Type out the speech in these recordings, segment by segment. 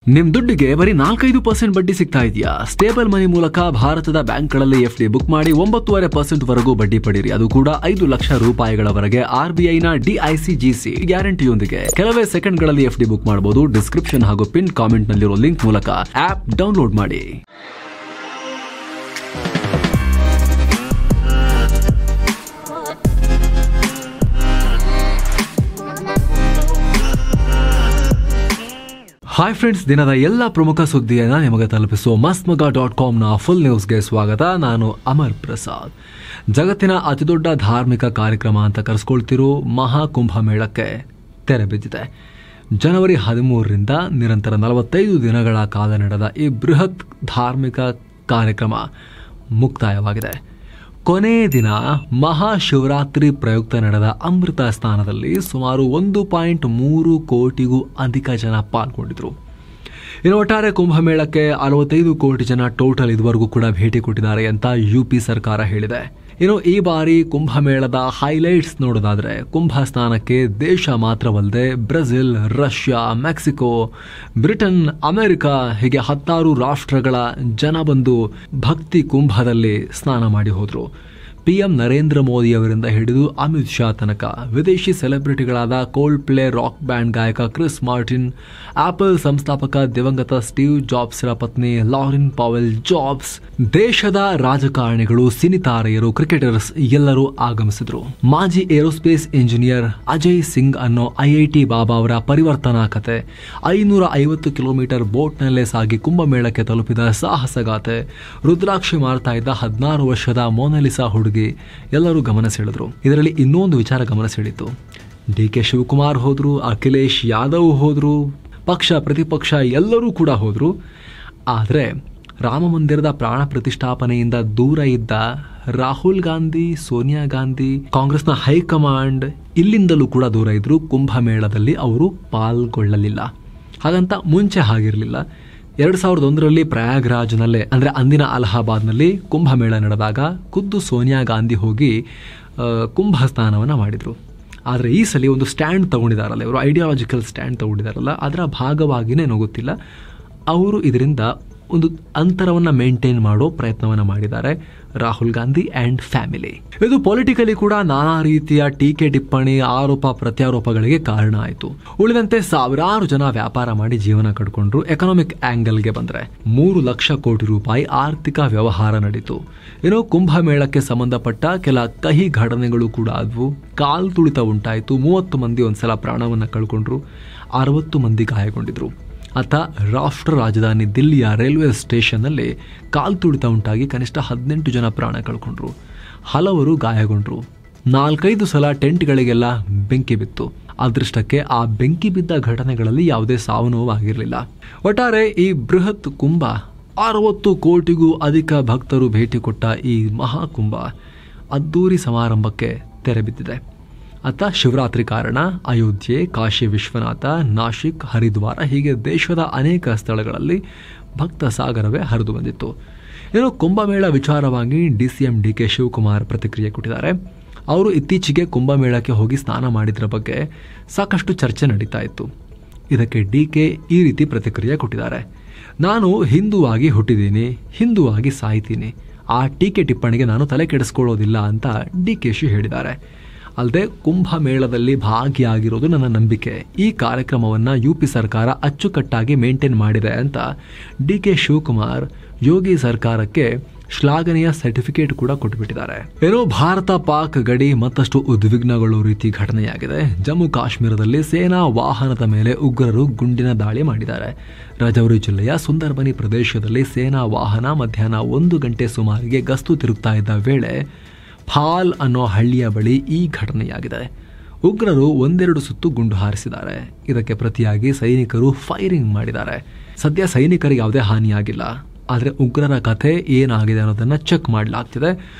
ನಿಮ್ ದುಡ್ಡಿಗೆ ಬರೀ 4-5% ಬಡ್ಡಿ ಸಿಗ್ತಾ ಇದೆಯಾ? ಸ್ಟೇಬಲ್ ಮನಿ ಮೂಲಕ ಭಾರತದ ಬ್ಯಾಂಕ್ಗಳಲ್ಲಿ ಎಫ್ಡಿ ಬುಕ್ ಮಾಡಿ 9.5% ವರೆಗೂ ಬಡ್ಡಿ ಪಡೀರಿ. ಅದು ಕೂಡ 5 ಲಕ್ಷ ರೂಪಾಯಿಗಳವರೆಗೆ RBIನ DICGC ಗ್ಯಾರಂಟಿಯೊಂದಿಗೆ. ಕೆಲವೇ ಸೆಕೆಂಡ್ಗಳಲ್ಲಿ ಎಫ್ಡಿ ಬುಕ್ ಮಾಡಬಹುದು. ಡಿಸ್ಕ್ರಿಪ್ಷನ್ ಹಾಗೂ ಪಿನ್ ಕಾಮೆಂಟ್ ನಲ್ಲಿರೋ ಲಿಂಕ್ ಮೂಲಕ ಆಪ್ ಡೌನ್ಲೋಡ್ ಮಾಡಿ. ಹಾಯ್ ಫ್ರೆಂಡ್ಸ್, ದಿನದ ಎಲ್ಲ ಪ್ರಮುಖ ಸುದ್ದಿಯನ್ನು ನಿಮಗೆ ತಲುಪಿಸುವ mastmagga.comನ ಫುಲ್ ನ್ಯೂಸ್ಗೆ ಸ್ವಾಗತ. ನಾನು ಅಮರ್ ಪ್ರಸಾದ್. ಜಗತ್ತಿನ ಅತಿದೊಡ್ಡ ಧಾರ್ಮಿಕ ಕಾರ್ಯಕ್ರಮ ಅಂತ ಕರೆಸ್ಕೊಳ್ತಿರೋ ಮಹಾಕುಂಭಮೇಳಕ್ಕೆ ತೆರೆ ಬಿದ್ದಿದೆ. ಜನವರಿ 13ರಿಂದ ನಿರಂತರ 45 ದಿನಗಳ ಕಾಲ ನಡೆದ ಈ ಬೃಹತ್ ಧಾರ್ಮಿಕ ಕಾರ್ಯಕ್ರಮ ಮುಕ್ತಾಯವಾಗಿದೆ. ಕೊನೆಯ ದಿನ ಮಹಾಶಿವರಾತ್ರಿ ಪ್ರಯುಕ್ತ ನಡೆದ ಅಮೃತ ಸ್ನಾನದಲ್ಲಿ ಸುಮಾರು 1.3 ಕೋಟಿಗೂ ಅಧಿಕ ಜನ ಪಾಲ್ಗೊಂಡಿದ್ರು. ಇನ್ನು ಒಟ್ಟಾರೆ ಕುಂಭಮೇಳಕ್ಕೆ 65 ಕೋಟಿ ಜನ ಟೋಟಲ್ ಇದುವರೆಗೂ ಕೂಡ ಭೇಟಿ ಕೊಟ್ಟಿದ್ದಾರೆ ಅಂತ UP ಸರ್ಕಾರ ಹೇಳಿದೆ. ಇನ್ನು ಈ ಬಾರಿ ಕುಂಭಮೇಳದ ಹೈಲೈಟ್ಸ್ ನೋಡೋದಾದ್ರೆ, ಕುಂಭ ಸ್ನಾನಕ್ಕೆ ದೇಶ ಮಾತ್ರವಲ್ಲದೆ Brazil, Russia, Mexico, Britain, America ಹೀಗೆ 16 ರಾಷ್ಟ್ರಗಳ ಜನ ಬಂದು ಭಕ್ತಿ ಕುಂಭದಲ್ಲಿ ಸ್ನಾನ ಮಾಡಿ ಹೋದ್ರು. PM ನರೇಂದ್ರ ಮೋದಿ ಅವರಿಂದ ಹಿಡಿದು ಅಮಿತ್ ಶಾ ತನಕ ವಿದೇಶಿ ಸೆಲೆಬ್ರಿಟಿಗಳಾದ ಕೋಲ್ಡ್ ಪ್ಲೇ ರಾಕ್ ಬ್ಯಾಂಡ್ ಗಾಯಕ ಕ್ರಿಸ್ ಮಾರ್ಟಿನ್, ಆಪಲ್ ಸಂಸ್ಥಾಪಕ ದಿವಂಗತ ಸ್ಟೀವ್ ಜಾಬ್ಸ್ರ ಪತ್ನಿ ಲಾರೆನ್ ಪಾವೆಲ್ ಜಾಬ್ಸ್, ದೇಶದ ರಾಜಕಾರಣಿಗಳು, ಸಿನಿತಾರೆಯರು, ಕ್ರಿಕೆಟರ್ಸ್ ಎಲ್ಲರೂ ಆಗಮಿಸಿದ್ರು. ಮಾಜಿ ಏರೋಸ್ಪೇಸ್ ಇಂಜಿನಿಯರ್ ಅಜಯ್ ಸಿಂಗ್ ಅನ್ನೋ IIT ಬಾಬಾ ಅವರ ಪರಿವರ್ತನಾ ಕತೆ, 550 ಕಿಲೋಮೀಟರ್ ಬೋಟ್ನಲ್ಲೇ ಸಾಗಿ ಕುಂಭಮೇಳಕ್ಕೆ ತಲುಪಿದ ಸಾಹಸಗಾಥೆ, ರುದ್ರಾಕ್ಷಿ ಮಾರ್ತಾ ಇದ್ದ 16 ವರ್ಷದ ಮೋನಾಲಿಸಾ ಹುಡುಗಿ ಎಲ್ಲರೂ ಗಮನ ಸೆಳೆದ್ರು. ಇದರಲ್ಲಿ ಇನ್ನೊಂದು ವಿಚಾರ ಗಮನ ಸೆಳೀತು. DK ಶಿವಕುಮಾರ್ ಹೋದ್ರು, ಅಖಿಲೇಶ್ ಯಾದವ್ ಹೋದ್ರು, ಪಕ್ಷ ಪ್ರತಿಪಕ್ಷ ಎಲ್ಲರೂ ಕೂಡ ಹೋದ್ರು. ಆದರೆ ರಾಮ ಮಂದಿರದ ಪ್ರಾಣ ಪ್ರತಿಷ್ಠಾಪನೆಯಿಂದ ದೂರ ಇದ್ದ ರಾಹುಲ್ ಗಾಂಧಿ, ಸೋನಿಯಾ ಗಾಂಧಿ, ಕಾಂಗ್ರೆಸ್ನ ಹೈಕಮಾಂಡ್ ಇಲ್ಲಿಂದಲೂ ಕೂಡ ದೂರ ಇದ್ರು. ಕುಂಭಮೇಳದಲ್ಲಿ ಅವರು ಪಾಲ್ಗೊಳ್ಳಲಿಲ್ಲ. ಹಾಗಂತ ಮುಂಚೆ ಹಾಗಿರಲಿಲ್ಲ. 2001ರಲ್ಲಿ ಪ್ರಯಾಗ್ರಾಜ್ನಲ್ಲೇ ಅಂದರೆ ಅಂದಿನ ಅಲಹಾಬಾದ್ನಲ್ಲಿ ಕುಂಭಮೇಳ ನಡೆದಾಗ ಖುದ್ದು ಸೋನಿಯಾ ಗಾಂಧಿ ಹೋಗಿ ಕುಂಭ ಸ್ನಾನವನ್ನು ಮಾಡಿದರು. ಆದರೆ ಈ ಸಲ ಒಂದು ಸ್ಟ್ಯಾಂಡ್ ತಗೊಂಡಿದ್ದಾರಲ್ಲ, ಇವರು ಐಡಿಯಾಲಜಿಕಲ್ ಸ್ಟ್ಯಾಂಡ್ ತಗೊಂಡಿದ್ದಾರಲ್ಲ, ಅದರ ಭಾಗವಾಗಿಯೇ ಗೊತ್ತಿಲ್ಲ, ಅವರು ಇದರಿಂದ ಒಂದು ಅಂತರವನ್ನು ಮೇಂಟೈನ್ ಮಾಡೋ ಪ್ರಯತ್ನವನ್ನು ಮಾಡಿದ್ದಾರೆ ರಾಹುಲ್ ಗಾಂಧಿ ಆ್ಯಂಡ್ ಫ್ಯಾಮಿಲಿ. ಇದು ಪೊಲಿಟಿಕಲಿ ಕೂಡ ನಾನಾ ರೀತಿಯ ಟೀಕೆ ಟಿಪ್ಪಣಿ, ಆರೋಪ ಪ್ರತ್ಯಾರೋಪಗಳಿಗೆ ಕಾರಣ ಆಯಿತು. ಉಳಿದಂತೆ ಸಾವಿರಾರು ಜನ ವ್ಯಾಪಾರ ಮಾಡಿ ಜೀವನ ಕಟ್ಕೊಂಡ್ರು. ಎಕನಾಮಿಕ್ ಆಂಗಲ್ಗೆ ಬಂದರೆ 3 ಲಕ್ಷ ಕೋಟಿ ರೂಪಾಯಿ ಆರ್ಥಿಕ ವ್ಯವಹಾರ ನಡೀತು. ಏನೋ ಕುಂಭಮೇಳಕ್ಕೆ ಸಂಬಂಧಪಟ್ಟ ಕೆಲ ಕಹಿ ಘಟನೆಗಳು ಕೂಡ ಆದವು. ಕಾಲ್ ತುಳಿತ ಉಂಟಾಯಿತು. 30 ಮಂದಿ ಒಂದ್ಸಲ ಪ್ರಾಣವನ್ನು ಕಳ್ಕೊಂಡ್ರು, 60 ಮಂದಿ ಗಾಯಗೊಂಡಿದ್ರು. ಅತ್ತ ರಾಷ್ಟ್ರ ರಾಜಧಾನಿ ದಿಲ್ಲಿಯ ರೈಲ್ವೆ ಸ್ಟೇಷನ್ನಲ್ಲಿ ಕಾಲ್ ತುಳಿತ ಉಂಟಾಗಿ ಕನಿಷ್ಠ 18 ಜನ ಪ್ರಾಣ ಕಳ್ಕೊಂಡ್ರು, ಹಲವರು ಗಾಯಗೊಂಡ್ರು. 4-5 ಸಲ ಟೆಂಟ್ಗಳಿಗೆಲ್ಲ ಬೆಂಕಿ ಬಿತ್ತು. ಅದೃಷ್ಟಕ್ಕೆ ಆ ಬೆಂಕಿ ಬಿದ್ದ ಘಟನೆಗಳಲ್ಲಿ ಯಾವುದೇ ಸಾವು ನೋವು ಆಗಿರಲಿಲ್ಲ. ಒಟ್ಟಾರೆ ಈ ಬೃಹತ್ ಕುಂಭ, 60 ಕೋಟಿಗೂ ಅಧಿಕ ಭಕ್ತರು ಭೇಟಿ ಕೊಟ್ಟ ಈ ಮಹಾಕುಂಭ ಅದ್ದೂರಿ ಸಮಾರಂಭಕ್ಕೆ ತೆರೆ ಬಿದ್ದಿದೆ. ಅತ್ತ ಶಿವರಾತ್ರಿ ಕಾರಣ ಅಯೋಧ್ಯೆ, ಕಾಶಿ ವಿಶ್ವನಾಥ, ನಾಶಿಕ್, ಹರಿದ್ವಾರ ಹೀಗೆ ದೇಶದ ಅನೇಕ ಸ್ಥಳಗಳಲ್ಲಿ ಭಕ್ತ ಸಾಗರವೇ ಹರಿದು ಬಂದಿತ್ತು. ಏನೋ ಕುಂಭಮೇಳ ವಿಚಾರವಾಗಿ DCM DK ಶಿವಕುಮಾರ್ ಪ್ರತಿಕ್ರಿಯೆ ಕೊಟ್ಟಿದ್ದಾರೆ. ಅವರು ಇತ್ತೀಚೆಗೆ ಕುಂಭಮೇಳಕ್ಕೆ ಹೋಗಿ ಸ್ನಾನ ಮಾಡಿದ್ರ ಬಗ್ಗೆ ಸಾಕಷ್ಟು ಚರ್ಚೆ ನಡೀತಾ ಇತ್ತು. ಇದಕ್ಕೆ DK ಈ ರೀತಿ ಪ್ರತಿಕ್ರಿಯೆ ಕೊಟ್ಟಿದ್ದಾರೆ. ನಾನು ಹಿಂದೂವಾಗಿ ಹುಟ್ಟಿದ್ದೀನಿ, ಹಿಂದೂವಾಗಿ ಸಾಯ್ತೀನಿ, ಆ ಟೀಕೆ ಟಿಪ್ಪಣಿಗೆ ನಾನು ತಲೆ ಕೆಡಿಸ್ಕೊಳ್ಳೋದಿಲ್ಲ ಅಂತ DKಶಿ ಹೇಳಿದ್ದಾರೆ. ಅಲ್ಲದೆ ಕುಂಭಮೇಳದಲ್ಲಿ ಭಾಗಿಯಾಗಿರೋದು ನನ್ನ ನಂಬಿಕೆ. ಈ ಕಾರ್ಯಕ್ರಮವನ್ನು UP ಸರ್ಕಾರ ಅಚ್ಚುಕಟ್ಟಾಗಿ ಮೇಂಟೈನ್ ಮಾಡಿದೆ ಅಂತ DK ಶಿವಕುಮಾರ್ ಯೋಗಿ ಸರ್ಕಾರಕ್ಕೆ ಶ್ಲಾಘನೀಯ ಸರ್ಟಿಫಿಕೇಟ್ ಕೂಡ ಕೊಟ್ಟುಬಿಟ್ಟಿದ್ದಾರೆ. ಏನೋ ಭಾರತ ಪಾಕ್ ಗಡಿ ಮತ್ತಷ್ಟು ಉದ್ವಿಗ್ನಗೊಳ್ಳುವ ರೀತಿ ಘಟನೆಯಾಗಿದೆ. ಜಮ್ಮು ಕಾಶ್ಮೀರದಲ್ಲಿ ಸೇನಾ ವಾಹನದ ಮೇಲೆ ಉಗ್ರರು ಗುಂಡಿನ ದಾಳಿ ಮಾಡಿದ್ದಾರೆ. ರಜೌರಿ ಜಿಲ್ಲೆಯ ಸುಂದರ್ಬನಿ ಪ್ರದೇಶದಲ್ಲಿ ಸೇನಾ ವಾಹನ ಮಧ್ಯಾಹ್ನ 1 ಗಂಟೆ ಸುಮಾರಿಗೆ ಗಸ್ತು ತಿರುಗ್ತಾ ಇದ್ದ ವೇಳೆ ಫಾಲ್ ಅನ್ನೋ ಹಳ್ಳಿಯ ಬಳಿ ಈ ಘಟನೆಯಾಗಿದೆ. ಉಗ್ರರು 1-2 ಸುತ್ತು ಗುಂಡು ಹಾರಿಸಿದ್ದಾರೆ. ಇದಕ್ಕೆ ಪ್ರತಿಯಾಗಿ ಸೈನಿಕರು ಫೈರಿಂಗ್ ಮಾಡಿದ್ದಾರೆ. ಸದ್ಯ ಸೈನಿಕರಿಗೆ ಯಾವುದೇ ಹಾನಿಯಾಗಿಲ್ಲ. ಆದರೆ ಉಗ್ರರ ಕಥೆ ಏನಾಗಿದೆ ಅನ್ನೋದನ್ನ ಚೆಕ್ ಮಾಡಲಾಗ್ತಿದೆ.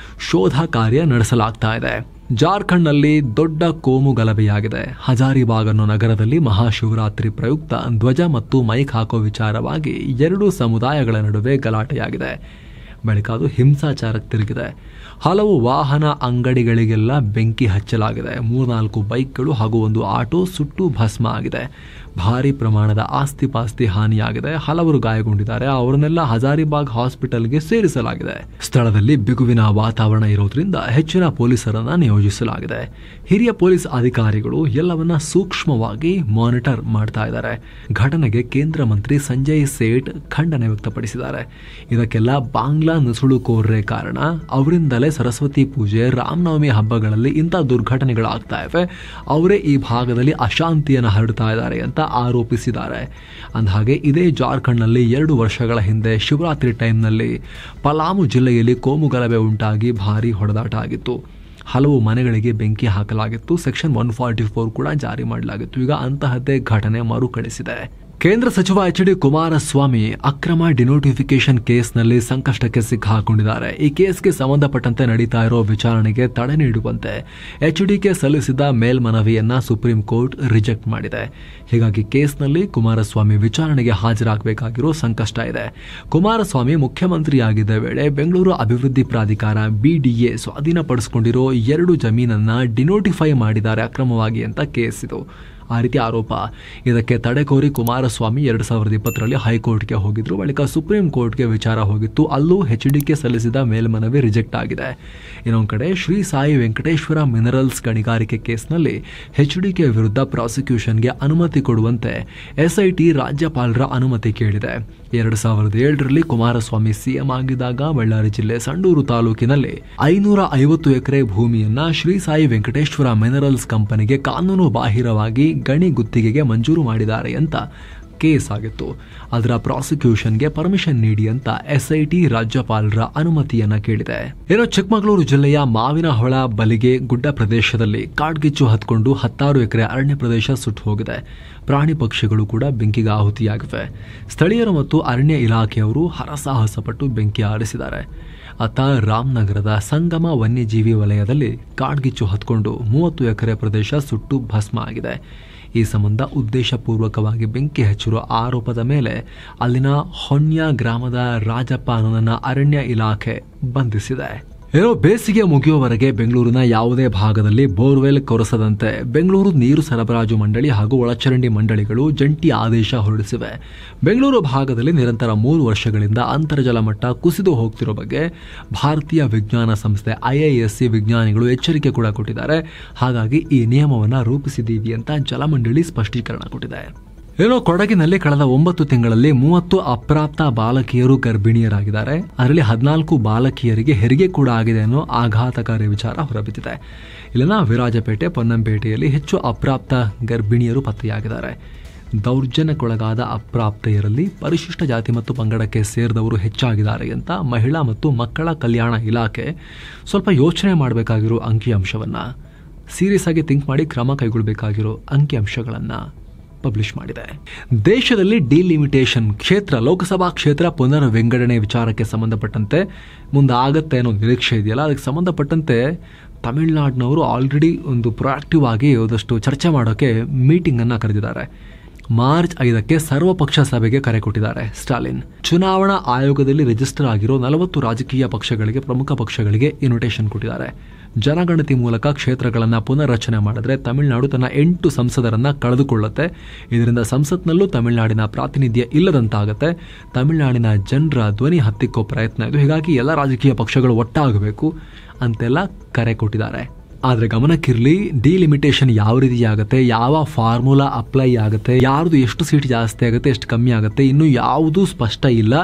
ಶೋಧ ಕಾರ್ಯ ನಡೆಸಲಾಗ್ತಾ ಇದೆ. ಜಾರ್ಖಂಡ್ನಲ್ಲಿ ದೊಡ್ಡ ಕೋಮು ಗಲಭೆಯಾಗಿದೆ. ಹಜಾರಿಬಾಗ್ ಅನ್ನೋ ನಗರದಲ್ಲಿ ಮಹಾಶಿವರಾತ್ರಿ ಪ್ರಯುಕ್ತ ಧ್ವಜ ಮತ್ತು ಮೈಕ್ ಹಾಕೋ ವಿಚಾರವಾಗಿ 2 ಸಮುದಾಯಗಳ ನಡುವೆ ಗಲಾಟೆಯಾಗಿದೆ. ಬಳಿಕ ಅದು ಹಿಂಸಾಚಾರಕ್ಕೆ ತಿರುಗಿದೆ. ಹಲವು ವಾಹನ ಅಂಗಡಿಗಳಿಗೆಲ್ಲ ಬೆಂಕಿ ಹಚ್ಚಲಾಗಿದೆ. 3-4 ಬೈಕ್ಗಳು ಹಾಗೂ ಒಂದು ಆಟೋ ಸುಟ್ಟು ಭಸ್ಮ ಆಗಿದೆ. ಭಾರಿ ಪ್ರಮಾಣದ ಆಸ್ತಿ ಪಾಸ್ತಿ ಹಾನಿಯಾಗಿದೆ, ಹಲವರು ಗಾಯಗೊಂಡಿದ್ದಾರೆ. ಅವರನ್ನೆಲ್ಲ ಹಜಾರಿಬಾಗ್ ಹಾಸ್ಪಿಟಲ್ಗೆ ಸೇರಿಸಲಾಗಿದೆ. ಸ್ಥಳದಲ್ಲಿ ಬಿಗುವಿನ ವಾತಾವರಣ ಇರೋದ್ರಿಂದ ಹೆಚ್ಚಿನ ಪೊಲೀಸರನ್ನ ನಿಯೋಜಿಸಲಾಗಿದೆ. ಹಿರಿಯ ಪೊಲೀಸ್ ಅಧಿಕಾರಿಗಳು ಎಲ್ಲವನ್ನ ಸೂಕ್ಷ್ಮವಾಗಿ ಮಾನಿಟರ್ ಮಾಡ್ತಾ ಇದ್ದಾರೆ. ಘಟನೆಗೆ ಕೇಂದ್ರ ಮಂತ್ರಿ ಸಂಜಯ್ ಸೇಠ್ ಖಂಡನೆ ವ್ಯಕ್ತಪಡಿಸಿದ್ದಾರೆ. ಇದಕ್ಕೆಲ್ಲ ಬಾಂಗ್ಲಾ ನುಸುಳುಕೋರರೇ ಕಾರಣ. ಅವರಿಂದಲೇ ಸರಸ್ವತಿ ಪೂಜೆ, ರಾಮನವಮಿ ಹಬ್ಬಗಳಲ್ಲಿ ಇಂಥ ದುರ್ಘಟನೆಗಳಾಗ್ತಾ ಇವೆ. ಅವರೇ ಈ ಭಾಗದಲ್ಲಿ ಅಶಾಂತಿಯನ್ನು ಹರಡ್ತಾ ಇದ್ದಾರೆ ಅಂತ ಆರೋಪಿಸಿದ್ದಾರೆ. ಅಂದಹಾಗೆ ಇದೇ ಜಾರ್ಖಂಡ್ನಲ್ಲಿ 2 ವರ್ಷಗಳ ಹಿಂದೆ ಶಿವರಾತ್ರಿ ಟೈಮ್ನಲ್ಲಿ ಪಲಾಮು ಜಿಲ್ಲೆಯಲ್ಲಿ ಕೋಮುಗಲಭೆ ಉಂಟಾಗಿ ಭಾರೀ ಹೊಡೆದಾಟ ಆಗಿತ್ತು. ಹಲವು ಮನೆಗಳಿಗೆ ಬೆಂಕಿ ಹಾಕಲಾಗಿತ್ತು. ಸೆಕ್ಷನ್ 144 ಕೂಡ ಜಾರಿ ಮಾಡಲಾಗಿತ್ತು. ಈಗ ಅಂತಹದ್ದೇ ಘಟನೆ ಮರುಕಳಿಸಿದೆ. ಕೇಂದ್ರ ಸಚಿವ ಎಚ್.ಡಿ. ಕುಮಾರಸ್ವಾಮಿ ಅಕ್ರಮ ಡಿನೋಟಿಫಿಕೇಶನ್ ಕೇಸ್ನಲ್ಲಿ ಸಂಕಷ್ಟಕ್ಕೆ ಸಿಕ್ಕಾಕೊಂಡಿದ್ದಾರೆ. ಈ ಕೇಸ್ಗೆ ಸಂಬಂಧಪಟ್ಟಂತೆ ನಡೀತಾ ಇರೋ ವಿಚಾರಣೆಗೆ ತಡೆ ನೀಡುವಂತೆ ಎಚ್ಡಿಕೆ ಸಲ್ಲಿಸಿದ ಮೇಲ್ಮನವಿಯನ್ನ ಸುಪ್ರೀಂ ಕೋರ್ಟ್ ರಿಜೆಕ್ಟ್ ಮಾಡಿದೆ. ಹೀಗಾಗಿ ಕೇಸ್ನಲ್ಲಿ ಕುಮಾರಸ್ವಾಮಿ ವಿಚಾರಣೆಗೆ ಹಾಜರಾಗಬೇಕಾಗಿರೋ ಸಂಕಷ್ಟ ಇದೆ. ಕುಮಾರಸ್ವಾಮಿ ಮುಖ್ಯಮಂತ್ರಿಯಾಗಿದ್ದ ವೇಳೆ ಬೆಂಗಳೂರು ಅಭಿವೃದ್ಧಿ ಪ್ರಾಧಿಕಾರ BDA ಸ್ವಾಧೀನಪಡಿಸಿಕೊಂಡಿರೋ 2 ಜಮೀನನ್ನ ಡಿನೋಟಿಫೈ ಮಾಡಿದ್ದಾರೆ ಅಕ್ರಮವಾಗಿ ಅಂತ ಕೇಸ್ ಇದು. ಆ ರೀತಿ ಆರೋಪ. ಇದಕ್ಕೆ ತಡೆ ಕೋರಿ ಕುಮಾರಸ್ವಾಮಿ 2020ರಲ್ಲಿ ಹೈಕೋರ್ಟ್ಗೆ ಹೋಗಿದ್ರು. ಬಳಿಕ ಸುಪ್ರೀಂ ಕೋರ್ಟ್ಗೆ ವಿಚಾರ ಹೋಗಿತ್ತು. ಅಲ್ಲೂ ಎಚ್ಡಿಕೆ ಸಲ್ಲಿಸಿದ ಮೇಲ್ಮನವಿ ರಿಜೆಕ್ಟ್ ಆಗಿದೆ. ಇನ್ನೊಂದು ಕಡೆ ಶ್ರೀ ಸಾಯಿ ವೆಂಕಟೇಶ್ವರ ಮಿನರಲ್ಸ್ ಗಣಿಗಾರಿಕೆ ಕೇಸ್ನಲ್ಲಿ ಎಚ್ಡಿಕೆ ವಿರುದ್ಧ ಪ್ರಾಸಿಕ್ಯೂಷನ್ಗೆ ಅನುಮತಿ ಕೊಡುವಂತೆ SIT ರಾಜ್ಯಪಾಲರ ಅನುಮತಿ ಕೇಳಿದೆ. 2007ರಲ್ಲಿ ಕುಮಾರಸ್ವಾಮಿ ಸಿಎಂ ಆಗಿದ್ದಾಗ ಬಳ್ಳಾರಿ ಜಿಲ್ಲೆ ಸಂಡೂರು ತಾಲೂಕಿನಲ್ಲಿ 550 ಎಕರೆ ಭೂಮಿಯನ್ನ ಶ್ರೀ ಸಾಯಿ ವೆಂಕಟೇಶ್ವರ ಮಿನರಲ್ಸ್ ಕಂಪನಿಗೆ ಕಾನೂನು ಬಾಹಿರವಾಗಿ ಗಣಿ ಗುತ್ತಿಗೆಗೆ ಮಂಜೂರು ಮಾಡಿದ್ದಾರೆ ಅಂತ ಕೇಸ್ ಆಗಿತ್ತು. ಅದರ ಪ್ರಾಸಿಕ್ಯೂಷನ್ಗೆ ಪರ್ಮಿಷನ್ ನೀಡಿ ಅಂತ SIT ರಾಜ್ಯಪಾಲರ ಅನುಮತಿಯನ್ನ ಕೇಳಿದೆ. ಏನೋ ಚಿಕ್ಕಮಗಳೂರು ಜಿಲ್ಲೆಯ ಮಾವಿನಹೊಳ ಬಲಿಗೆ ಗುಡ್ಡ ಪ್ರದೇಶದಲ್ಲಿ ಕಾಡ್ಗಿಚ್ಚು ಹತ್ಕೊಂಡು 10 ಎಕರೆ ಅರಣ್ಯ ಪ್ರದೇಶ ಸುಟ್ಟು ಹೋಗಿದೆ. ಪ್ರಾಣಿ ಪಕ್ಷಿಗಳು ಕೂಡ ಬೆಂಕಿಗೆ ಆಹುತಿಯಾಗಿವೆ. ಸ್ಥಳೀಯರು ಮತ್ತು ಅರಣ್ಯ ಇಲಾಖೆಯವರು ಹರಸಾಹಸ ಪಟ್ಟು ಬೆಂಕಿ ಆರಿಸಿದ್ದಾರೆ. ಅತ್ತ ರಾಮನಗರದ ಸಂಗಮ ವನ್ಯಜೀವಿ ವಲಯದಲ್ಲಿ ಕಾಡ್ಗಿಚ್ಚು ಹತ್ಕೊಂಡು 30 ಎಕರೆ ಪ್ರದೇಶ ಸುಟ್ಟು ಭಸ್ಮ ಆಗಿದೆ. ಈ ಸಂಬಂಧ ಉದ್ದೇಶಪೂರ್ವಕವಾಗಿ ಬೆಂಕಿ ಹಚ್ಚಿರುವ ಆರೋಪದ ಮೇಲೆ ಅಲ್ಲಿನ ಹೊನ್ಯ ಗ್ರಾಮದ ರಾಜಪ್ಪ ಅನ್ನೋದನ್ನ ಅರಣ್ಯ ಇಲಾಖೆ ಬಂಧಿಸಿದೆ. ಏನೋ ಬೇಸಿಗೆ ಮುಗಿಯುವವರೆಗೆ ಬೆಂಗಳೂರಿನ ಯಾವುದೇ ಭಾಗದಲ್ಲಿ ಬೋರ್ವೆಲ್ ಕೊರೆಸದಂತೆ ಬೆಂಗಳೂರು ನೀರು ಸರಬರಾಜು ಮಂಡಳಿ ಹಾಗೂ ಒಳಚರಂಡಿ ಮಂಡಳಿಗಳು ಜಂಟಿ ಆದೇಶ ಹೊರಡಿಸಿವೆ. ಬೆಂಗಳೂರು ಭಾಗದಲ್ಲಿ ನಿರಂತರ 3 ವರ್ಷಗಳಿಂದ ಅಂತರ್ಜಲ ಮಟ್ಟ ಕುಸಿದು ಹೋಗ್ತಿರೋ ಬಗ್ಗೆ ಭಾರತೀಯ ವಿಜ್ಞಾನ ಸಂಸ್ಥೆ IISc ವಿಜ್ಞಾನಿಗಳು ಎಚ್ಚರಿಕೆ ಕೂಡ ಕೊಟ್ಟಿದ್ದಾರೆ. ಹಾಗಾಗಿ ಈ ನಿಯಮವನ್ನು ರೂಪಿಸಿದ್ದೀವಿ ಅಂತ ಜಲಮಂಡಳಿ ಸ್ಪಷ್ಟೀಕರಣ ಕೊಟ್ಟಿದೆ. ಏನೋ ಕೊಡಗಿನಲ್ಲಿ ಕಳೆದ 9 ತಿಂಗಳಲ್ಲಿ 30 ಅಪ್ರಾಪ್ತ ಬಾಲಕಿಯರು ಗರ್ಭಿಣಿಯರಾಗಿದ್ದಾರೆ. ಅದರಲ್ಲಿ 14 ಬಾಲಕಿಯರಿಗೆ ಹೆರಿಗೆ ಕೂಡ ಆಗಿದೆ ಅನ್ನೋ ಆಘಾತಕಾರಿ ವಿಚಾರ ಹೊರಬಿದ್ದಿದೆ. ಇಲ್ಲಿನ ವಿರಾಜಪೇಟೆ, ಪೊನ್ನಂಪೇಟೆಯಲ್ಲಿ ಹೆಚ್ಚು ಅಪ್ರಾಪ್ತ ಗರ್ಭಿಣಿಯರು ಪತ್ತೆಯಾಗಿದ್ದಾರೆ. ದೌರ್ಜನ್ಯಕ್ಕೊಳಗಾದ ಅಪ್ರಾಪ್ತೆಯರಲ್ಲಿ ಪರಿಶಿಷ್ಟ ಜಾತಿ ಮತ್ತು ಪಂಗಡಕ್ಕೆ ಸೇರಿದವರು ಹೆಚ್ಚಾಗಿದ್ದಾರೆ ಅಂತ ಮಹಿಳಾ ಮತ್ತು ಮಕ್ಕಳ ಕಲ್ಯಾಣ ಇಲಾಖೆ ಸ್ವಲ್ಪ ಯೋಚನೆ ಮಾಡಬೇಕಾಗಿರೋ ಅಂಕಿಅಂಶವನ್ನ ಸೀರಿಯಸ್ ಆಗಿ ಥಿಂಕ್ ಮಾಡಿ ಕ್ರಮ ಕೈಗೊಳ್ಳಬೇಕಾಗಿರೋ ಅಂಕಿಅಂಶಗಳನ್ನ ಪಬ್ಲಿಷ್ ಮಾಡಿದೆ. ದೇಶದಲ್ಲಿ ಡಿಲಿಮಿಟೇಷನ್ ಕ್ಷೇತ್ರ, ಲೋಕಸಭಾ ಕ್ಷೇತ್ರ ಪುನರ್ ವಿಂಗಡಣೆ ವಿಚಾರಕ್ಕೆ ಸಂಬಂಧಪಟ್ಟಂತೆ ಮುಂದಾಗತ್ತೆ ಅನ್ನೋ ನಿರೀಕ್ಷೆ ಇದೆಯಲ್ಲ, ಅದಕ್ಕೆ ಸಂಬಂಧಪಟ್ಟಂತೆ ತಮಿಳುನಾಡಿನವರು ಆಲ್ರೆಡಿ ಒಂದು ಪ್ರೊಆಕ್ಟಿವ್ ಆಗಿ ಒಂದಷ್ಟು ಚರ್ಚೆ ಮಾಡೋಕೆ ಮೀಟಿಂಗ್ ಅನ್ನ ಕರೆದಿದ್ದಾರೆ. ಮಾರ್ಚ್ 5ಕ್ಕೆ ಸರ್ವಪಕ್ಷ ಸಭೆಗೆ ಕರೆ ಕೊಟ್ಟಿದ್ದಾರೆ ಸ್ಟಾಲಿನ್. ಚುನಾವಣಾ ಆಯೋಗದಲ್ಲಿ ರಿಜಿಸ್ಟರ್ ಆಗಿರೋ 40 ರಾಜಕೀಯ ಪಕ್ಷಗಳಿಗೆ, ಪ್ರಮುಖ ಪಕ್ಷಗಳಿಗೆ ಇನ್ವಿಟೇಷನ್ ಕೊಟ್ಟಿದ್ದಾರೆ. ಜನಗಣತಿ ಮೂಲಕ ಕ್ಷೇತ್ರಗಳನ್ನು ಪುನರ್ರಚನೆ ಮಾಡಿದ್ರೆ ತಮಿಳುನಾಡು ತನ್ನ 8 ಸಂಸದರನ್ನ ಕಳೆದುಕೊಳ್ಳುತ್ತೆ. ಇದರಿಂದ ಸಂಸತ್ನಲ್ಲೂ ತಮಿಳುನಾಡಿನ ಪ್ರಾತಿನಿಧ್ಯ ಇಲ್ಲದಂತಾಗುತ್ತೆ. ತಮಿಳುನಾಡಿನ ಜನರ ಧ್ವನಿ ಹತ್ತಿಕ್ಕೋ ಪ್ರಯತ್ನ ಇದು. ಹೀಗಾಗಿ ಎಲ್ಲ ರಾಜಕೀಯ ಪಕ್ಷಗಳು ಒಟ್ಟಾಗಬೇಕು ಅಂತೆಲ್ಲ ಕರೆ ಕೊಟ್ಟಿದ್ದಾರೆ. ಆದರೆ ಗಮನಕ್ಕಿರಲಿ, ಡಿಲಿಮಿಟೇಷನ್ ಯಾವ ರೀತಿ ಆಗುತ್ತೆ, ಯಾವ ಫಾರ್ಮುಲಾ ಅಪ್ಲೈ ಆಗುತ್ತೆ, ಯಾರ್ದು ಎಷ್ಟು ಸೀಟ್ ಜಾಸ್ತಿ ಆಗುತ್ತೆ, ಎಷ್ಟು ಕಮ್ಮಿ ಆಗುತ್ತೆ, ಇನ್ನೂ ಯಾವುದೂ ಸ್ಪಷ್ಟ ಇಲ್ಲ.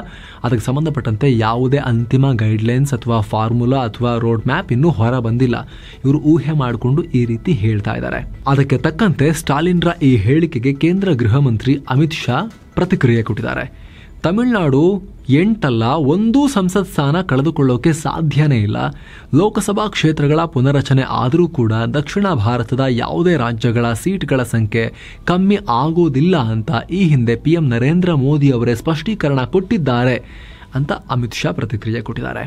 ಅದಕ್ಕೆ ಸಂಬಂಧಪಟ್ಟಂತೆ ಯಾವುದೇ ಅಂತಿಮ ಗೈಡ್ಲೈನ್ಸ್ ಅಥವಾ ಫಾರ್ಮುಲಾ ಅಥವಾ ರೋಡ್ ಮ್ಯಾಪ್ ಇನ್ನೂ ಹೊರ ಬಂದಿಲ್ಲ. ಇವರು ಊಹೆ ಮಾಡಿಕೊಂಡು ಈ ರೀತಿ ಹೇಳ್ತಾ ಇದ್ದಾರೆ. ಅದಕ್ಕೆ ತಕ್ಕಂತೆ ಸ್ಟಾಲಿನ್ರ ಈ ಹೇಳಿಕೆಗೆ ಕೇಂದ್ರ ಗೃಹ ಮಂತ್ರಿ ಅಮಿತ್ ಶಾ ಪ್ರತಿಕ್ರಿಯೆ ಕೊಟ್ಟಿದ್ದಾರೆ. ತಮಿಳುನಾಡು 8 ಅಲ್ಲ, 1 ಸಂಸತ್ ಸ್ಥಾನ ಕಳೆದುಕೊಳ್ಳೋಕೆ ಸಾಧ್ಯನೇ ಇಲ್ಲ. ಲೋಕಸಭಾ ಕ್ಷೇತ್ರಗಳ ಪುನರಚನೆ ಆದರೂ ಕೂಡ ದಕ್ಷಿಣ ಭಾರತದ ಯಾವುದೇ ರಾಜ್ಯಗಳ ಸೀಟ್ಗಳ ಸಂಖ್ಯೆ ಕಮ್ಮಿ ಆಗೋದಿಲ್ಲ ಅಂತ ಈ ಹಿಂದೆ PM ನರೇಂದ್ರ ಮೋದಿ ಅವರೇ ಸ್ಪಷ್ಟೀಕರಣ ಕೊಟ್ಟಿದ್ದಾರೆ ಅಂತ ಅಮಿತ್ ಶಾ ಪ್ರತಿಕ್ರಿಯೆ ಕೊಟ್ಟಿದ್ದಾರೆ.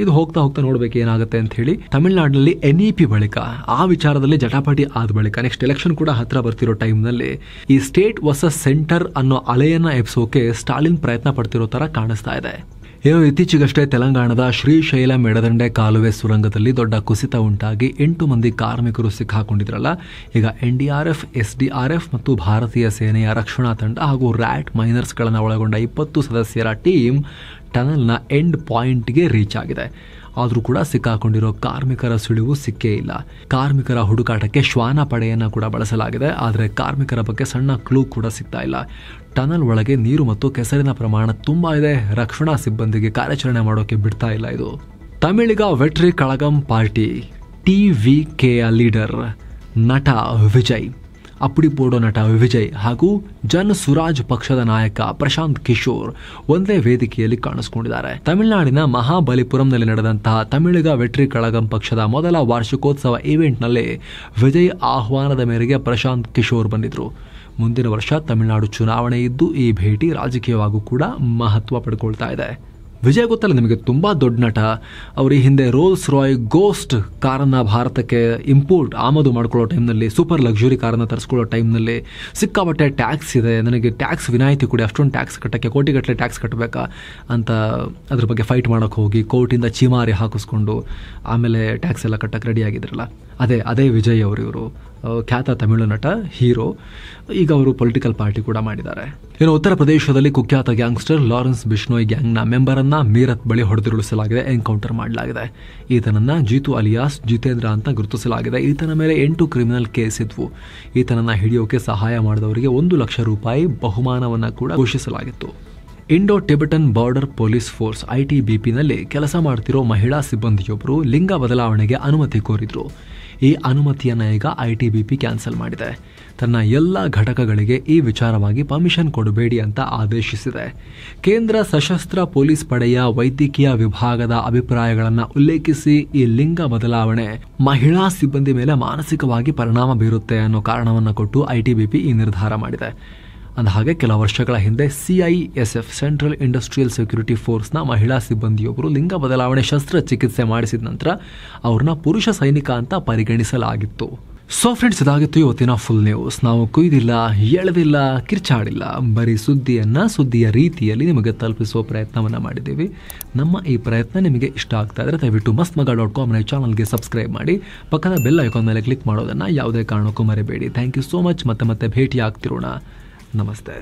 ಇದು ಹೋಗ್ತಾ ಹೋಗ್ತಾ ನೋಡ್ಬೇಕು ಏನಾಗುತ್ತೆ ಅಂತ ಹೇಳಿ. ತಮಿಳುನಾಡಿನಲ್ಲಿ NEP ಬಳಿಕ ಆ ವಿಚಾರದಲ್ಲಿ ಜಟಾಪಟಿ ಆದ ಬಳಿಕ ನೆಕ್ಸ್ಟ್ ಎಲೆಕ್ಷನ್ ಕೂಡ ಹತ್ರ ಬರ್ತಿರೋ ಟೈಮ್ನಲ್ಲಿ ಈ ಸ್ಟೇಟ್ ವರ್ಸಸ್ ಸೆಂಟರ್ ಅನ್ನೋ ಅಲೆಯನ್ನ ಎಬ್ಸೋಕೆ ಸ್ಟಾಲಿನ್ ಪ್ರಯತ್ನ ಪಡ್ತಿರೋ ತರ ಕಾಣಿಸ್ತಾ ಇದೆ. ಇತ್ತೀಚೆಗಷ್ಟೇ ತೆಲಂಗಾಣದ ಶ್ರೀಶೈಲಂ ಎಡದಂಡೆ ಕಾಲುವೆ ಸುರಂಗದಲ್ಲಿ ದೊಡ್ಡ ಕುಸಿತ ಉಂಟಾಗಿ 8 ಮಂದಿ ಕಾರ್ಮಿಕರು ಸಿಕ್ಕಾಕೊಂಡಿದ್ರಲ್ಲ. ಈಗ NDRF, SDRF ಮತ್ತು ಭಾರತೀಯ ಸೇನೆಯ ರಕ್ಷಣಾ ತಂಡ ಹಾಗೂ ರ್ಯಾಟ್ ಮೈನರ್ಸ್ಗಳನ್ನು ಒಳಗೊಂಡ 20 ಸದಸ್ಯರ ಟೀಮ್ ಟನಲ್ನ ಎಂಡ್ ಪಾಯಿಂಟ್ಗೆ ರೀಚ್ ಆಗಿದೆ. ಆದರೂ ಕೂಡ ಸಿಕ್ಕಾಕೊಂಡಿರೋ ಕಾರ್ಮಿಕರ ಸುಳಿವು ಸಿಕ್ಕೇ ಇಲ್ಲ. ಕಾರ್ಮಿಕರ ಹುಡುಕಾಟಕ್ಕೆ ಶ್ವಾನ ಪಡೆಯನ್ನು ಕೂಡ ಬಳಸಲಾಗಿದೆ, ಆದರೆ ಕಾರ್ಮಿಕರ ಬಗ್ಗೆ ಸಣ್ಣ ಕ್ಲೂ ಕೂಡ ಸಿಗ್ತಾ ಇಲ್ಲ. ಟನಲ್ ಒಳಗೆ ನೀರು ಮತ್ತು ಕೆಸರಿನ ಪ್ರಮಾಣ ತುಂಬಾ ಇದೆ. ರಕ್ಷಣಾ ಸಿಬ್ಬಂದಿಗೆ ಕಾರ್ಯಾಚರಣೆ ಮಾಡೋಕೆ ಬಿಡ್ತಾ ಇಲ್ಲ. ಇದು ತಮಿಳಿಗ ವೆಟ್ರಿ ಕಳಗಂ ಪಾರ್ಟಿ TVKಯ ಲೀಡರ್ ನಟ ವಿಜಯ್, ಅಪ್ಪುಡಿಪೋಡೋ ನಟ ವಿಜಯ್ ಹಾಗೂ ಜನ್ ಸುರಾಜ್ ಪಕ್ಷದ ನಾಯಕ ಪ್ರಶಾಂತ್ ಕಿಶೋರ್ ಒಂದೇ ವೇದಿಕೆಯಲ್ಲಿ ಕಾಣಿಸಿಕೊಂಡಿದ್ದಾರೆ. ತಮಿಳುನಾಡಿನ ಮಹಾಬಲಿಪುರಂನಲ್ಲಿ ನಡೆದಂತಹ ತಮಿಳಿಗ ವೆಟ್ರಿ ಕಳಗಂ ಪಕ್ಷದ ಮೊದಲ ವಾರ್ಷಿಕೋತ್ಸವ ಈವೆಂಟ್ನಲ್ಲಿ ವಿಜಯ್ ಆಹ್ವಾನದ ಮೇರೆಗೆ ಪ್ರಶಾಂತ್ ಕಿಶೋರ್ ಬಂದಿದ್ರು. ಮುಂದಿನ ವರ್ಷ ತಮಿಳುನಾಡು ಚುನಾವಣೆ ಇದ್ದು ಈ ಭೇಟಿ ರಾಜಕೀಯವಾಗೂ ಕೂಡ ಮಹತ್ವ ಪಡ್ಕೊಳ್ತಾ ಇದೆ. ವಿಜಯ್ ಗೊತ್ತಲ್ಲ ನಿಮಗೆ, ತುಂಬ ದೊಡ್ಡ ನಟ. ಅವರು ಈ ಹಿಂದೆ ರೋಲ್ಸ್ ರಾಯ್ ಗೋಸ್ಟ್ ಕಾರನ್ನು ಭಾರತಕ್ಕೆ ಆಮದು ಮಾಡ್ಕೊಳ್ಳೋ ಟೈಮ್ನಲ್ಲಿ, ಸೂಪರ್ ಲಕ್ಸುರಿ ಕಾರನ್ನು ತರಿಸ್ಕೊಳ್ಳೋ ಟೈಮ್ನಲ್ಲಿ ಸಿಕ್ಕಾಪಟ್ಟೆ ಟ್ಯಾಕ್ಸ್ ಇದೆ, ನನಗೆ ಟ್ಯಾಕ್ಸ್ ವಿನಾಯಿತಿ ಕೊಡಿ, ಅಷ್ಟೊಂದು ಟ್ಯಾಕ್ಸ್ ಕಟ್ಟೋಕ್ಕೆ ಕೋಟಿಗಟ್ಟಲೆ ಟ್ಯಾಕ್ಸ್ ಕಟ್ಟಬೇಕಾ ಅಂತ ಅದ್ರ ಬಗ್ಗೆ ಫೈಟ್ ಮಾಡೋಕ್ಕೆ ಹೋಗಿ ಕೋರ್ಟಿಂದ ಚೀಮಾರಿ ಹಾಕಿಸ್ಕೊಂಡು ಆಮೇಲೆ ಟ್ಯಾಕ್ಸ್ ಎಲ್ಲ ಕಟ್ಟಕ್ಕೆ ರೆಡಿ ಆಗಿದ್ರಲ್ಲ, ಅದೇ ವಿಜಯ್ ಇವರು ಖ್ಯಾತ ತಮಿಳು ನಟ, ಹೀರೋ. ಈಗ ಅವರು ಪೊಲಿಟಿಕಲ್ ಪಾರ್ಟಿ ಕೂಡ ಮಾಡಿದ್ದಾರೆ. ಇನ್ನು ಉತ್ತರ ಪ್ರದೇಶದಲ್ಲಿ ಕುಖ್ಯಾತ ಗ್ಯಾಂಗ್ಸ್ಟರ್ ಲಾರೆನ್ಸ್ ಬಿಷ್ಣೋಯ್ ಗ್ಯಾಂಗ್ನ ಮೆಂಬರನ್ನ ಮೀರತ್ ಬಳಿ ಹೊಡೆದುರುಳಿಸಲಾಗಿದೆ, ಎನ್ಕೌಂಟರ್ ಮಾಡಲಾಗಿದೆ. ಈತನನ್ನ ಜೀತು ಅಲಿಯಾಸ್ ಜಿತೇಂದ್ರ ಅಂತ ಗುರುತಿಸಲಾಗಿದೆ. ಈತನ ಮೇಲೆ 8 ಕ್ರಿಮಿನಲ್ ಕೇಸ್ ಇದ್ವು. ಈತನನ್ನ ಹಿಡಿಯೋಕೆ ಸಹಾಯ ಮಾಡಿದವರಿಗೆ 1 ಲಕ್ಷ ರೂಪಾಯಿ ಬಹುಮಾನವನ್ನು ಕೂಡ ಘೋಷಿಸಲಾಗಿತ್ತು. Indo Tibetan border police force ITBPನಲ್ಲಿ ಕೆಲಸ ಮಾಡ್ತಿರೋ ಮಹಿಳಾ ಸಿಬ್ಬಂದಿಯೊಬ್ಬರು ಲಿಂಗ ಬದಲಾವಣೆಗೆ ಅನುಮತಿ ಕೋರಿದ್ರು. ಈ ಅನುಮತಿಯನ್ನು ಈಗ ITBP ಕ್ಯಾನ್ಸಲ್ ಮಾಡಿದೆ. ತನ್ನ ಎಲ್ಲ ಘಟಕಗಳಿಗೆ ಈ ವಿಚಾರವಾಗಿ ಪರ್ಮಿಷನ್ ಕೊಡಬೇಡಿ ಅಂತ ಆದೇಶಿಸಿದೆ. ಕೇಂದ್ರ ಸಶಸ್ತ್ರ ಪೊಲೀಸ್ ಪಡೆಯ ವೈದ್ಯಕೀಯ ವಿಭಾಗದ ಅಭಿಪ್ರಾಯಗಳನ್ನು ಉಲ್ಲೇಖಿಸಿ ಈ ಲಿಂಗ ಬದಲಾವಣೆ ಮಹಿಳಾ ಸಿಬ್ಬಂದಿ ಮೇಲೆ ಮಾನಸಿಕವಾಗಿ ಪರಿಣಾಮ ಬೀರುತ್ತೆ ಅನ್ನೋ ಕಾರಣವನ್ನು ಕೊಟ್ಟು ITBP ಈ ನಿರ್ಧಾರ ಮಾಡಿದೆ. ಅಂದಹಾಗೆ ಕೆಲ ವರ್ಷಗಳ ಹಿಂದೆ CISF ಸೆಂಟ್ರಲ್ ಇಂಡಸ್ಟ್ರಿಯಲ್ ಸೆಕ್ಯೂರಿಟಿ ಫೋರ್ಸ್ನ ಮಹಿಳಾ ಸಿಬ್ಬಂದಿಯೊಬ್ಬರು ಲಿಂಗ ಬದಲಾವಣೆ ಶಸ್ತ್ರಚಿಕಿತ್ಸೆ ಮಾಡಿಸಿದ ನಂತರ ಅವ್ರನ್ನ ಪುರುಷ ಸೈನಿಕ ಅಂತ ಪರಿಗಣಿಸಲಾಗಿತ್ತು. ಸೊ ಫ್ರೆಂಡ್ಸ್, ಇದಾಗಿತ್ತು ಇವತ್ತಿನ ಫುಲ್ ನ್ಯೂಸ್. ನಾವು ಕುಯ್ದಿಲ್ಲ, ಎಳೆದಿಲ್ಲ, ಕಿರ್ಚಾಡಿಲ್ಲ, ಬರೀ ಸುದ್ದಿಯ ರೀತಿಯಲ್ಲಿ ನಿಮಗೆ ತಲುಪಿಸುವ ಪ್ರಯತ್ನವನ್ನು ಮಾಡಿದ್ದೀವಿ. ನಮ್ಮ ಈ ಪ್ರಯತ್ನ ನಿಮಗೆ ಇಷ್ಟ ಆಗ್ತಾ ಇದ್ರೆ ದಯವಿಟ್ಟು mastmaga.com ಚಾನಲ್ಗೆ ಸಬ್ಸ್ಕ್ರೈಬ್ ಮಾಡಿ, ಪಕ್ಕದ ಬೆಲ್ ಐಕಾನ್ ಮೇಲೆ ಕ್ಲಿಕ್ ಮಾಡೋದನ್ನು ಯಾವುದೇ ಕಾರಣಕ್ಕೂ ಮರೆಯಬೇಡಿ. Thank you so much. ಮತ್ತೆ ಭೇಟಿ ಆಗ್ತಿರೋಣ. ನಮಸ್ತೆ.